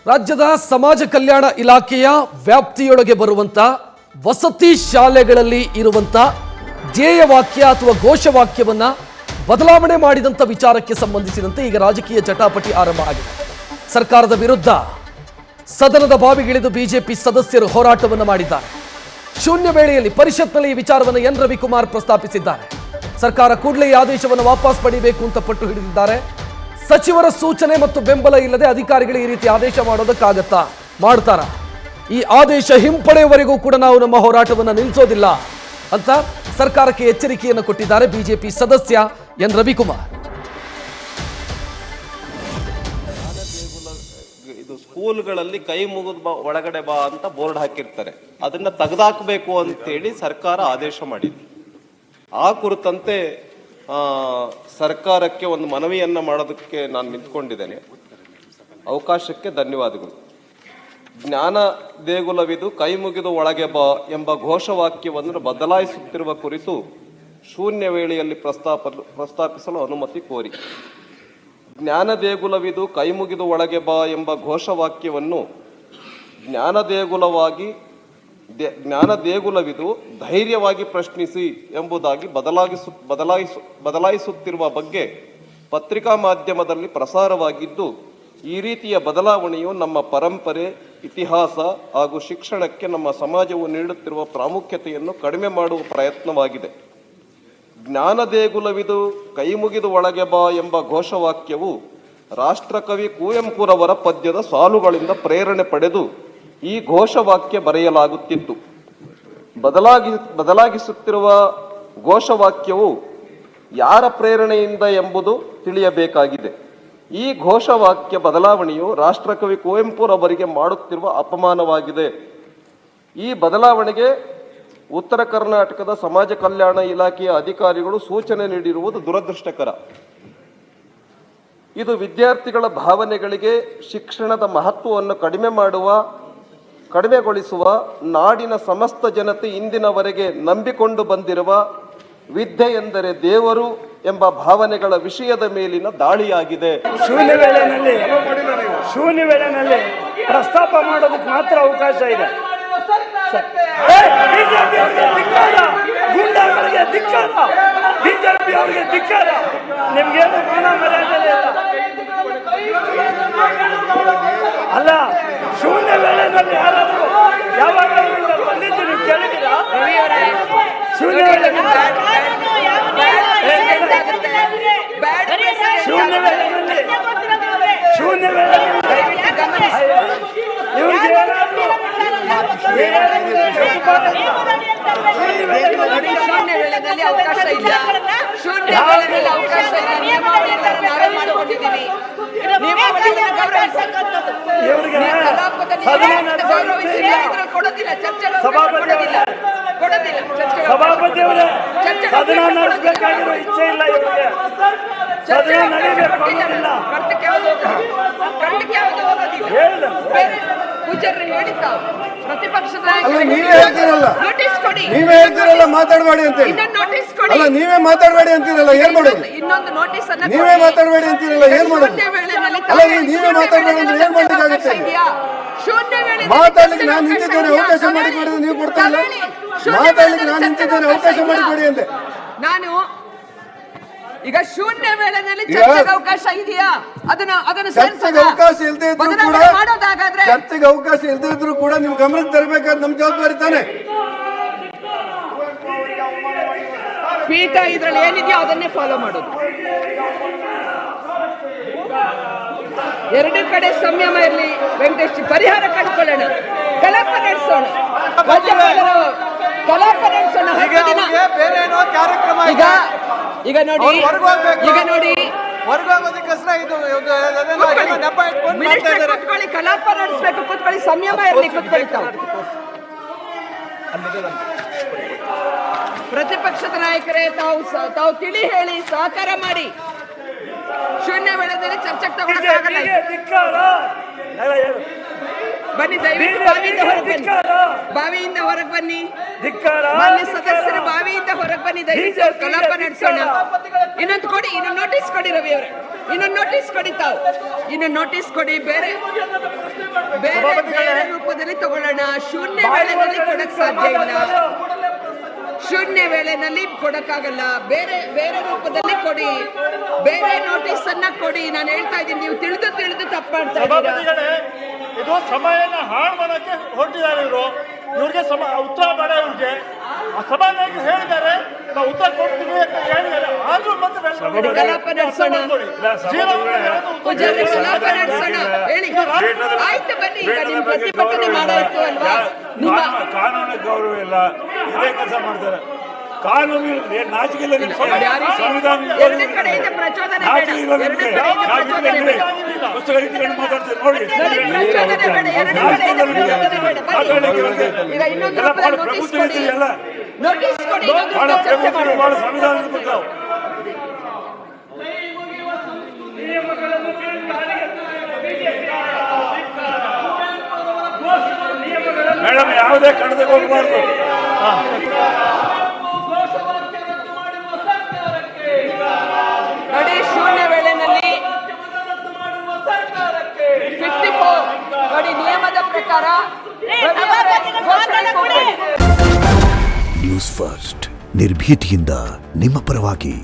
ರಾಜ್ಯದ ಸಮಾಜ ಕಲ್ಯಾಣ ಇಲಾಖೆಯ ವ್ಯಾಪ್ತಿಯೊಳಗೆ ಬರುವಂತ ವಸತಿ ಶಾಲೆಗಳಲ್ಲಿ ಇರುವಂತ ಧ್ಯೇಯವಾಕ್ಯ ಅಥವಾ ಘೋಷವಾಕ್ಯವನ್ನ ಬದಲಾವಣೆ ಮಾಡಿದಂತ ವಿಚಾರಕ್ಕೆ ಸಂಬಂಧಿಸಿದಂತೆ ಈಗ ರಾಜಕೀಯ ಜಟಾಪಟಿ ಆರಂಭ ಆಗಿದೆ. ಸರ್ಕಾರದ ವಿರುದ್ಧ ಸದನದ ಬಾವಿಗಿಳಿದು ಬಿಜೆಪಿ ಸದಸ್ಯರು ಹೋರಾಟವನ್ನು ಮಾಡಿದ್ದಾರೆ. ಶೂನ್ಯ ವೇಳೆಯಲ್ಲಿ ಪರಿಷತ್ನಲ್ಲಿ ಈ ವಿಚಾರವನ್ನು ಎನ್ ರವಿಕುಮಾರ್ ಪ್ರಸ್ತಾಪಿಸಿದ್ದಾರೆ. ಸರ್ಕಾರ ಕೂಡಲೇ ಈ ಆದೇಶವನ್ನು ವಾಪಸ್ ಪಡೆಯಬೇಕು ಅಂತ ಪಟ್ಟು ಹಿಡಿದಿದ್ದಾರೆ. ಸಚಿವರ ಸೂಚನೆ ಮತ್ತು ಬೆಂಬಲ ಇಲ್ಲದೆ ಅಧಿಕಾರಿಗಳು ಈ ರೀತಿ ಆದೇಶ ಮಾಡೋದಕ್ಕಾಗತ್ತಾ? ಮಾಡ್ತಾರ? ಈ ಆದೇಶ ಹಿಂಪಡೆಯುವವರೆಗೂ ಕೂಡ ನಾವು ನಮ್ಮ ಹೋರಾಟವನ್ನು ನಿಲ್ಲಿಸೋದಿಲ್ಲ ಅಂತ ಸರ್ಕಾರಕ್ಕೆ ಎಚ್ಚರಿಕೆಯನ್ನು ಕೊಟ್ಟಿದ್ದಾರೆ ಬಿಜೆಪಿ ಸದಸ್ಯ ಎನ್ ರವಿಕುಮಾರ್. ಇದು ಸ್ಕೂಲ್ಗಳಲ್ಲಿ ಕೈ ಮುಗಿದು ಬಾ ಒಳಗಡೆ ಬಾ ಅಂತ ಬೋರ್ಡ್ ಹಾಕಿರ್ತಾರೆ, ಅದನ್ನ ತೆಗೆದಾಕಬೇಕು ಅಂತೇಳಿ ಸರ್ಕಾರ ಆದೇಶ ಮಾಡಿದೆ. ಆ ಕುರಿತಂತೆ ಸರ್ಕಾರಕ್ಕೆ ಒಂದು ಮನವಿಯನ್ನ ಮಾಡೋದಕ್ಕೆ ನಾನು ನಿಂತ್ಕೊಂಡಿದ್ದೇನೆ. ಅವಕಾಶಕ್ಕೆ ಧನ್ಯವಾದಗಳು. ಜ್ಞಾನ ದೇಗುಲವಿದು ಕೈ ಮುಗಿದು ಒಳಗೆ ಬಾ ಎಂಬ ಘೋಷವಾಕ್ಯವನ್ನು ಬದಲಾಯಿಸುತ್ತಿರುವ ಕುರಿತು ಶೂನ್ಯ ವೇಳೆಯಲ್ಲಿ ಪ್ರಸ್ತಾಪಿಸಲು ಅನುಮತಿ ಕೋರಿ. ಜ್ಞಾನ ದೇಗುಲವಿದು ಕೈ ಮುಗಿದು ಒಳಗೆ ಬಾ ಎಂಬ ಘೋಷವಾಕ್ಯವನ್ನು ಜ್ಞಾನ ದೇಗುಲವಿದು ಧೈರ್ಯವಾಗಿ ಪ್ರಶ್ನಿಸಿ ಎಂಬುದಾಗಿ ಬದಲಾಯಿಸುತ್ತಿರುವ ಬಗ್ಗೆ ಪತ್ರಿಕಾ ಮಾಧ್ಯಮದಲ್ಲಿ ಪ್ರಸಾರವಾಗಿದ್ದು, ಈ ರೀತಿಯ ಬದಲಾವಣೆಯು ನಮ್ಮ ಪರಂಪರೆ, ಇತಿಹಾಸ ಹಾಗೂ ಶಿಕ್ಷಣಕ್ಕೆ ನಮ್ಮ ಸಮಾಜವು ನೀಡುತ್ತಿರುವ ಪ್ರಾಮುಖ್ಯತೆಯನ್ನು ಕಡಿಮೆ ಮಾಡುವ ಪ್ರಯತ್ನವಾಗಿದೆ. ಜ್ಞಾನ ದೇಗುಲವಿದು ಕೈ ಮುಗಿದು ಒಳಗೆ ಬಾ ಎಂಬ ಘೋಷವಾಕ್ಯವು ರಾಷ್ಟ್ರಕವಿ ಕುವೆಂಪುರವರ ಪದ್ಯದ ಸಾಲುಗಳಿಂದ ಪ್ರೇರಣೆ ಪಡೆದು ಈ ಘೋಷವಾಕ್ಯ ಬರೆಯಲಾಗುತ್ತಿತ್ತು. ಬದಲಾಗಿಸುತ್ತಿರುವ ಘೋಷವಾಕ್ಯವು ಯಾರ ಪ್ರೇರಣೆಯಿಂದ ಎಂಬುದು ತಿಳಿಯಬೇಕಾಗಿದೆ. ಈ ಘೋಷವಾಕ್ಯ ಬದಲಾವಣೆಯು ರಾಷ್ಟ್ರಕವಿ ಕುವೆಂಪುರವರಿಗೆ ಮಾಡುತ್ತಿರುವ ಅಪಮಾನವಾಗಿದೆ. ಈ ಬದಲಾವಣೆಗೆ ಉತ್ತರ ಕರ್ನಾಟಕದ ಸಮಾಜ ಕಲ್ಯಾಣ ಇಲಾಖೆಯ ಅಧಿಕಾರಿಗಳು ಸೂಚನೆ ನೀಡಿರುವುದು ದುರದೃಷ್ಟಕರ. ಇದು ವಿದ್ಯಾರ್ಥಿಗಳ ಭಾವನೆಗಳಿಗೆ ಶಿಕ್ಷಣದ ಮಹತ್ವವನ್ನು ಕಡಿಮೆಗೊಳಿಸುವ ನಾಡಿನ ಸಮಸ್ತ ಜನತೆ ಇಂದಿನವರೆಗೆ ನಂಬಿಕೊಂಡು ಬಂದಿರುವ ವಿದ್ಯೆ ಎಂದರೆ ದೇವರು ಎಂಬ ಭಾವನೆಗಳ ವಿಷಯದ ಮೇಲಿನ ದಾಳಿಯಾಗಿದೆ. ಶೂನ್ಯ ವೇಳೆಯಲ್ಲಿ ಪ್ರಸ್ತಾಪ ಮಾಡೋದಕ್ಕೆ ಮಾತ್ರ ಅವಕಾಶ ಇದೆ. ಗುಂಡಾಗಳಿಗೆ ಧಿಕ್ಕಾರ, ಬಿಜೆಪಿ ಅವರಿಗೆ ಧಿಕ್ಕಾರ. ನಿಮ್ಗೇನು ಮಾನ ಮರ್ಯಾದೆ ಅಲ್ಲ. ಶೂನ್ಯ ವೇಳೆಯಲ್ಲಿ ಯಾರಾದರೂ ಯಾವಾಗ ಬಂದಿದ್ದು ನೀವು ಕೇಳಿದ್ದೀರಾ? ಶೂನ್ಯ ವೇಳೆ ಅವಕಾಶ ಇಲ್ಲ. ಶೂನ್ಯ ವೇಳೆಯಲ್ಲಿ ಅವಕಾಶ ಇಲ್ಲ. ನಿಯಮಾವಳಿಗಳನ್ನು ನಾವೇ ಮಾಡಿಕೊಂಡಿದ್ದೀವಿ. ಸಭಾಪತಿ ಅವರೇ, ಸದನ ನಡೆಸಬೇಕಾಗಿರೋ ಇಚ್ಛೆ ಇಲ್ಲ ಇವರಿಗೆ. ಸದನ ನಡೀಬೇಕು ಅನ್ನೋದಿಲ್ಲ. ನೀವೇ ಹೇಳ್ತೀರಲ್ಲ ಮಾತಾಡಬೇಡಿ ಅಂತ. ಅಲ್ಲ, ನೀವೇ ಮಾತಾಡಬೇಡಿ ಅಂತೀರಲ್ಲ, ಏನ್ ಮಾಡೋದು? ಇನ್ನೊಂದು ನೋಟಿಸ್ ನೀವೇ ಮಾತಾಡಬೇಡಿ ಅಂತೀರಲ್ಲ, ಏನ್ ಮಾಡೋದು? ಅಲ್ಲ, ನೀವೇ ಮಾತಾಡಬೇಡಿ ಅಂದ್ರೆ ಏನ್ ಮಾಡ್ಲಿಕ್ಕಾಗುತ್ತೆ? ಮಾತಾಡ್ಲಿಕ್ಕೆ ನಾನು ನಿಂತಿದ್ದೇನೆ, ಅವಕಾಶ ಮಾಡಿಕೊಡಿ. ನೀವು ಕೊಡ್ತಾ ಇಲ್ಲ. ಮಾತಾಡ್ಲಿಕ್ಕೆ ನಾನು ನಿಂತಿದ್ದೇನೆ, ಅವಕಾಶ ಮಾಡಿಕೊಡಿ ಅಂದೆ. ನಾನು ಈಗ ಶೂನ್ಯ ವೇಳೆಯಲ್ಲಿ ಚರ್ಚೆಗೆ ಅವಕಾಶ ಇದೆಯಾ? ಚರ್ಚೆಗೆ ಅವಕಾಶ ಇಲ್ಲದೆ ಇದ್ರು ಕೂಡ, ಚರ್ಚೆಗೆ ಅವಕಾಶ ಇಲ್ಲದೆ ಇದ್ರು ಕೂಡ ನಿಮ್ ಗಮನಕ್ಕೆ ತರಬೇಕಾದ ನಮ್ ಜವಾಬ್ದಾರಿ ತಾನೆ. ಪೀಠ ಇದ್ರಲ್ಲಿ ಏನಿದೆಯೋ ಅದನ್ನೇ ಫಾಲೋ ಮಾಡೋದು. ಎರಡು ಕಡೆ ಸಂಯಮ ಇರಲಿ. ವೆಂಕಟೇಶ್, ಪರಿಹಾರ ಕಂಡುಕೊಳ್ಳೋಣ, ಕಲಾಪ ನಡೆಸೋಣ, ಕಲಾಪ ನಡೆಸೋಣ. ಈಗ ನೋಡಿ ಕಲಾಪ ನಡೆಸಬೇಕು. ಕೂತ್ಕೊಳ್ಳಿ, ಸಂಯಮ ಇರಲಿ, ಕೂತ್ಕೊಳ್ಳಿ. ಪ್ರತಿಪಕ್ಷದ ನಾಯಕರೇ, ತಾವು ತಿಳಿ ಹೇಳಿ ಸಹಕಾರ ಮಾಡಿ. ಶೂನ್ಯ ವೇಳೆಯಲ್ಲಿ ಚರ್ಚೆಗೆ ತಗೊಳ್ಳೋಕ್ಕಾಗಲ್ಲ. ಬನ್ನಿ, ದಯವಿಟ್ಟು ಬಾವಿಯಿಂದ ಹೊರಗೆ ಬನ್ನಿ. ಸದಸ್ಯರು ಬಾವಿಯಿಂದ ಹೊರಗೆ ಬನ್ನಿ, ದಯವಿಟ್ಟು ಕಲಾಪ ನಡೆಸೋಣ. ಇನ್ನೊಂದು ಕೊಡಿ, ಇನ್ನೊಂದು ನೋಟಿಸ್ ಕೊಡಿ ರವಿ ಅವರೇ, ಇನ್ನೊಂದು ನೋಟಿಸ್ ಕೊಡಿ. ತಾವು ಇನ್ನೊಂದು ನೋಟಿಸ್ ಕೊಡಿ. ಬೇರೆ ಬೇರೆ ಬೇರೆ ರೂಪದಲ್ಲಿ ತಗೊಳ್ಳೋಣ. ಶೂನ್ಯ ವೇಳೆನಲ್ಲಿ ಕೊಡಕ್ ಸಾಧ್ಯ ಇಲ್ಲ. ಶೂನ್ಯ ವೇಳೆನಲ್ಲಿ ಕೊಡಕ್ಕಾಗಲ್ಲ. ಬೇರೆ ಬೇರೆ ರೂಪದಲ್ಲಿ ಕೊಡಿ. ಬೇರೆ ನೋಟಿಸ್ ಅನ್ನ ಕೊಡಿ. ನಾನು ಹೇಳ್ತಾ ಇದ್ದೀನಿ, ನೀವು ತಿಳಿದು ತಪ್ಪು ಮಾಡ್ತಾ ಇದ್ದೀರಾ. ಇದು ಸಮಯನ ಹಾಳು ಮಾಡಕ್ಕೆ ಹೊರಟಿದ್ದಾರೆ ಇವರು. ಇವ್ರಿಗೆ ಉತ್ತರ ಬೇಡ. ಇವ್ರಿಗೆ ಸಭಾನಾಯಕರು ಹೇಳಿದ್ದಾರೆ, ನಾವು ಉತ್ತರ ಕೊಡ್ತೀವಿ ಅಂತ ಹೇಳಿದ್ದಾರೆ. ಆದ್ರೂ ಮತ್ತೆ ಕಲಾಪ ನಡೆಸೋಣ. ಪೂಜಾರಿ ಕಲಾಪ ನಡೆಸೋಣ ಹೇಳಿ. ಆಯ್ತು ಬನ್ನಿ, ಈಗ ನಿಮ್ ಪ್ರತಿಭಟನೆ ಮಾಡಾಯ್ತು ಅಲ್ವಾ? ಕಾನೂನು ಗೌರವ ಇಲ್ಲ, ಇದೇ ಕೆಲಸ ಮಾಡ್ತಾರೆ. ಕಾನೂನು ನಾಚಿಕೆ ಇಲ್ಲ. ಎರಡನೇ ಕಡೆಯಿಂದ ಪ್ರಚೋದನೆ ಬೇಡ. ಎರಡನೇ ಕಡೆಯಿಂದ ಪ್ರಚೋದನೆ ಬೇಡ. ಪುಸ್ತಕ ಇಟ್ಕೊಂಡು ಮಾತಾಡ್ತಾರೆ ನೋಡಿ. ಪ್ರಚೋದನೆ ಬೇಡ. ಎರಡನೇ ಕಡೆಯಿಂದ ಪ್ರಚೋದನೆ ಬೇಡ. ಬನ್ನಿ. ಈಗ ಇನ್ನೊಂದು ರೂಪದಲ್ಲಿ ನೋಟಿಸ್ ಕೊಡಿ. ನೋಟಿಸ್ ಕೊಡಿ. ಇನ್ನೊಂದು ರೂಪದಲ್ಲಿ ಚರ್ಚೆ ಮಾಡೋಣ. ಸಂವಿಧಾನದ ಬಗ್ಗೆ ಮೇಡಮ್ ಯಾವುದೇ ಕಣದಕ್ಕೆ ಹೋಗಬಾರ್ದು. ನೋಡಿ, ಶೂನ್ಯ ವೇಳೆನಲ್ಲಿ 54 ನೋಡಿ, ನಿಯಮದ ಪ್ರಕಾರ ನ್ಯೂಸ್ ಫಸ್ಟ್ ನಿರ್ಭೀತಿಯಿಂದ ನಿಮ್ಮ ಪರವಾಗಿ.